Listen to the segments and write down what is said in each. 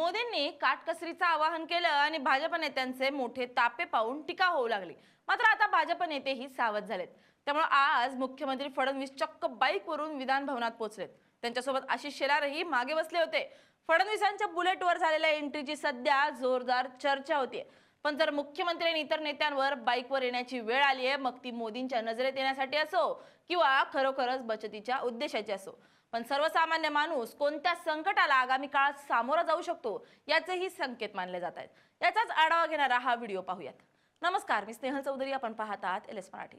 मोदींनी काटकसरीचं आवाहन केलं आणि भाजप नेत्यांचे मोठे तापे पाहून टीका होऊ लागली। मात्र आता भाजप नेतेही सावध झालेत। त्यामुळे आज मुख्यमंत्री फडणवीस चक्क बाईकवरून विधान भवनात पोहोचलेत। त्यांच्यासोबत आशिष शेलारही मागे बसले होते। फडणवीसांच्या बुलेटवर झालेल्या एंट्रीची सध्या जोरदार चर्चा होतीये। पण जर मुख्यमंत्री आणि इतर नेत्यांवर बाईकवर येण्याची वेळ आली आहे, मग ती मोदींच्या नजरेत येण्यासाठी असो किंवा खरोखरच बचतीच्या उद्देशाची असो, पण सर्वसामान्य माणूस कोणत्या संकटाला आगामी काळात सामोरा जाऊ शकतो याचेही संकेत मानले जात आहेत। याचाच आढावा घेणारा हा व्हिडिओ पाहूयात। नमस्कार, मी स्नेहल चौधरी, आपण पाहत आहात LS मराठी।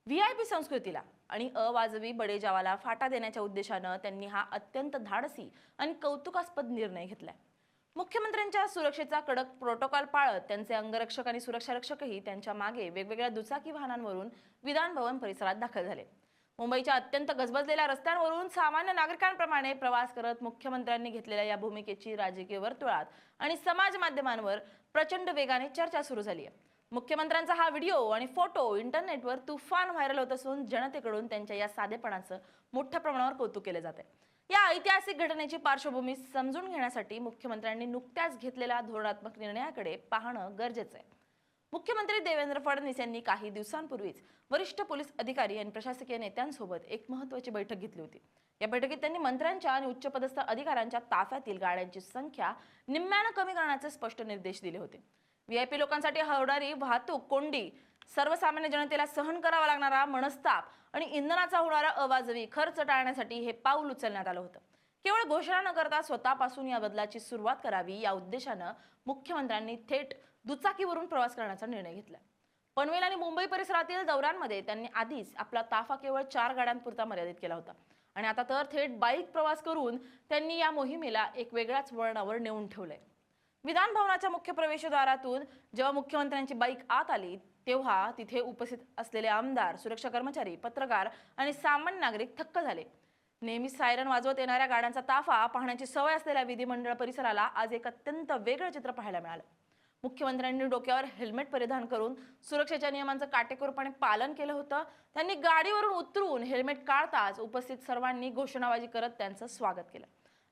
व्हीआयपी संस्कृतीला आणि अवाजवी बडेजावाला फाटा देण्याच्या उद्देशाने त्यांनी हा अत्यंत धाडसी आणि कौतुकास्पद निर्णय घेतलाय। मुख्यमंत्र्यांच्या सुरक्षेचा कडक प्रोटोकॉल पाळत त्यांचे अंगरक्षक आणि सुरक्षा रक्षकही त्यांच्या मागे वेगवेगळ्या दुचाकी वाहनांवरून विधान भवन परिसरात दाखल झाले। मुंबईच्या अत्यंत गजबजलेल्या रस्त्यांवरून सामान्य नागरिकांप्रमाणे प्रवास करत मुख्यमंत्र्यांनी घेतलेल्या या भूमिकेची राजकीय वर्तुळात आणि समाज माध्यमांवर प्रचंड वेगाने चर्चा सुरू झाली आहे। मुख्यमंत्र्यांचा हा व्हिडिओ आणि फोटो इंटरनेटवर तुफान व्हायरल होत असून जनतेकडून त्यांच्या या साधेपणाचं मोठ्या प्रमाणावर कौतुक केले जाते। या ऐतिहासिक घटनेची पार्श्वभूमी समजून घेण्यासाठी मुख्यमंत्र्यांनी नुकत्याच घेतलेल्या धोरणात्मक निर्णयाकडे पाहणं गरजेचं आहे। मुख्यमंत्री देवेंद्र फडणवीस यांनी काही दिवसांपूर्वीच वरिष्ठ पोलीस अधिकारी आणि प्रशासकीय नेत्यांसोबत एक महत्त्वाची बैठक घेतली होती। या बैठकीत त्यांनी मंत्र्यांच्या आणि उच्चपदस्थ अधिकाऱ्यांच्या ताफ्यातील गाड्यांची संख्या निम्म्याने कमी करण्याचे स्पष्ट निर्देश दिले होते। व्हीआयपी लोकांसाठी होणारी वाहतूक कोंडी, सर्वसामान्य जनतेला सहन करावा लागणारा मनस्ताप आणि इंधनाचा होणारा अवाजवी खर्च टाळण्यासाठी हे पाऊल उचलण्यात आलं होतं। केवळ घोषणा न करता स्वतःपासून या बदलाची सुरुवात करावी या उद्देशाने मुख्यमंत्र्यांनी थेट दुचाकीवरून प्रवास करण्याचा निर्णय घेतला। पनवेल आणि मुंबई परिसरातील दौऱ्यांमध्ये त्यांनी आधीच आपला ताफा केवळ 4 गाड्यांपुरता मर्यादित केला होता आणि आता तर थेट बाईक प्रवास करून त्यांनी या मोहिमेला एक वेगळ्याच वळणावर नेऊन ठेवलंय। विधान भवनाच्या मुख्य प्रवेशद्वारातून जेव्हा मुख्यमंत्र्यांची बाईक आत आली, तेव्हा तिथे उपस्थित असलेले आमदार, सुरक्षा कर्मचारी, पत्रकार आणि सामान्य नागरिक थक्क झाले। नेहमी सायरन वाजवत येणाऱ्या गाड्यांचा ताफा पाहण्याची सवय असलेल्या विधिमंडळ परिसराला आज एक अत्यंत वेगळं चित्र पाहायला मिळालं। मुख्यमंत्र्यांनी डोक्यावर हेल्मेट परिधान करून सुरक्षेच्या नियमांचं काटेकोरपणे पालन केलं होतं। त्यांनी गाडीवरून उतरून हेल्मेट काढताच उपस्थित सर्वांनी घोषणाबाजी करत त्यांचं स्वागत केलं।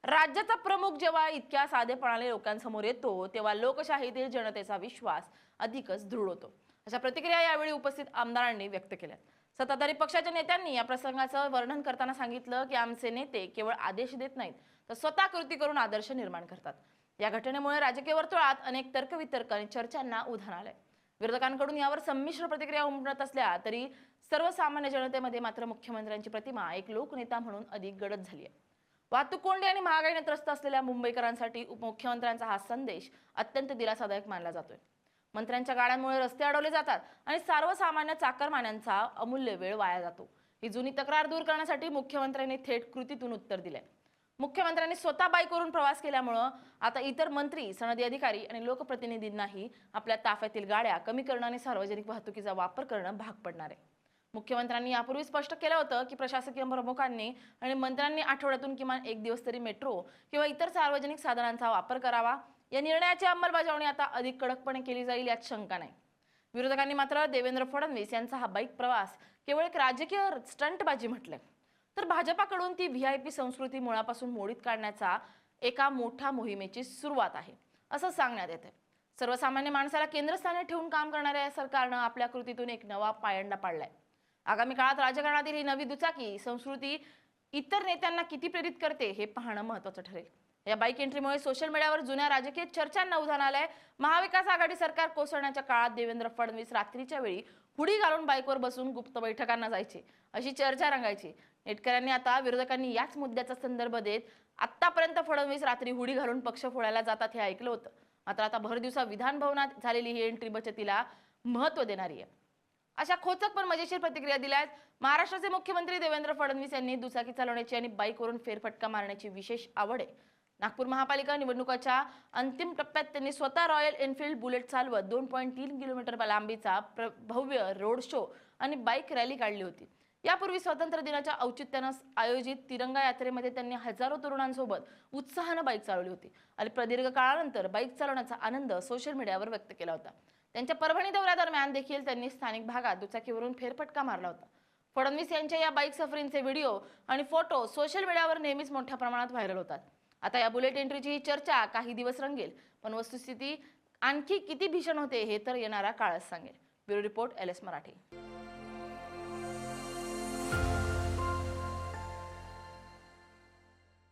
राज्याचा प्रमुख जेव्हा इतक्या साधेपणाने लोकांसमोर येतो, तेव्हा लोकशाहीतील जनतेचा विश्वास अधिकच दृढ होतो, अशा प्रतिक्रिया यावेळी उपस्थित आमदारांनी व्यक्त केल्या। सत्ताधारी पक्षाच्या नेत्यांनी या प्रसंगाचं वर्णन करताना सांगितलं की आमचे नेते केवळ आदेश देत नाहीत, तर स्वतः कृती करून आदर्श निर्माण करतात। या घटनेमुळे राजकीय वर्तुळात अनेक तर्कवितर्क आणि चर्चांना उधाण आलंय। विरोधकांकडून यावर संमिश्र प्रतिक्रिया उमटत असल्या तरी सर्वसामान्य जनतेमध्ये मात्र मुख्यमंत्र्यांची प्रतिमा एक लोकनेता म्हणून अधिक गडद झाली आहे। वाहतूक कोंडी आणि महागाईने त्रस्त असलेल्या मुंबईकरांसाठी उपमुख्यमंत्र्यांचा हा संदेश अत्यंत दिलासादायक मानला जातोय। मंत्र्यांच्या गाड्यांमुळे रस्ते अडवले जातात आणि सर्वसामान्य चाकरमान्यांचा अमूल्य वेळ वाया जातो। ही जुनी तक्रार दूर करण्यासाठी मुख्यमंत्र्यांनी थेट कृतीतून उत्तर दिलंय। मुख्यमंत्र्यांनी स्वतः बाईकवरून प्रवास केल्यामुळे आता इतर मंत्री, सनदी अधिकारी आणि लोकप्रतिनिधींनाही आपल्या ताफ्यातील गाड्या कमी करणं आणि सार्वजनिक वाहतुकीचा वापर करणं भाग पडणार आहे। मुख्यमंत्र्यांनी यापूर्वी स्पष्ट केलं होतं की प्रशासकीय प्रमुखांनी आणि मंत्र्यांनी आठवड्यातून किमान एक दिवस तरी मेट्रो किंवा इतर सार्वजनिक साधनांचा वापर करावा। या निर्णयाची अंमलबजावणी आता अधिक कडकपणे केली जाईल यात शंका नाही। विरोधकांनी मात्र देवेंद्र फडणवीस यांचा हा बाईक प्रवास केवळ एक राजकीय स्टंटबाजी म्हटलंय, तर भाजपाकडून ती व्हीआयपी संस्कृती मुळापासून मोडीत काढण्याचा एका मोठ्या मोहिमेची सुरुवात आहे असं सांगण्यात येते। सर्वसामान्य माणसाला केंद्रस्थानी ठेवून काम करणाऱ्या या सरकारनं आपल्या कृतीतून एक नवा पायंडा पाडलाय। आगामी काळात राजकारणातील ही नवी दुचाकी संस्कृती इतर नेत्यांना किती प्रेरित करते हे पाहणं महत्त्वाचं ठरेल। या बाईक एंट्रीमुळे सोशल मीडियावर जुन्या राजकीय चर्चांना उधाण आलंय। महाविकास आघाडी सरकार कोसळण्याच्या काळात देवेंद्र फडणवीस रात्रीच्या वेळी हुडी घालून बाईकवर बसून गुप्त बैठकांना जायचे, अशी चर्चा रंगायची। नेटकऱ्यांनी आता विरोधकांनी याच मुद्द्याचा संदर्भ देत आतापर्यंत फडणवीस रात्री हुडी घालून पक्ष फोडायला जातात हे ऐकलं होतं, मात्र आता भरदिवसा विधान भवनात झालेली ही एंट्री बचतीला महत्त्व देणारी आहे, अशा खोचक पण मजेशीर प्रतिक्रिया दिल्यात। महाराष्ट्राचे मुख्यमंत्री देवेंद्र फडणवीस यांनी दुचाकी चालवण्याची आणि बाईकवरून फेरफटका मारण्याची विशेष आवड आहे। नागपूर महापालिका निवडणुकाच्या अंतिम टप्प्यात त्यांनी स्वतः रॉयल एनफील्ड बुलेट चालवत 2.3 किलोमीटर लांबीचा भव्य रोड शो आणि बाईक रॅली काढली होती। यापूर्वी स्वातंत्र्य दिनाच्या औचित्याने आयोजित तिरंगा यात्रेमध्ये त्यांनी हजारो तरुणांसोबत उत्साहाने बाईक चालवली होती आणि प्रदीर्घ काळानंतर बाईक चालवण्याचा आनंद सोशल मीडियावर व्यक्त केला होता। त्यांच्या परभणी दौऱ्यादरम्यान देखील त्यांनी स्थानिक भागात दुचाकीवरून फेरफटका मारला होता। फडणवीस यांच्या या बाईक सफरींचे व्हिडिओ आणि फोटो सोशल मीडियावर नेहमीच मोठ्या प्रमाणात व्हायरल होतात। आता या बुलेट एंट्रीची ही चर्चा काही दिवस रंगेल, पण वस्तुस्थिती आणखी किती भीषण होते हे तर येणारा काळच सांगेल. Bureau report, LS Marathi.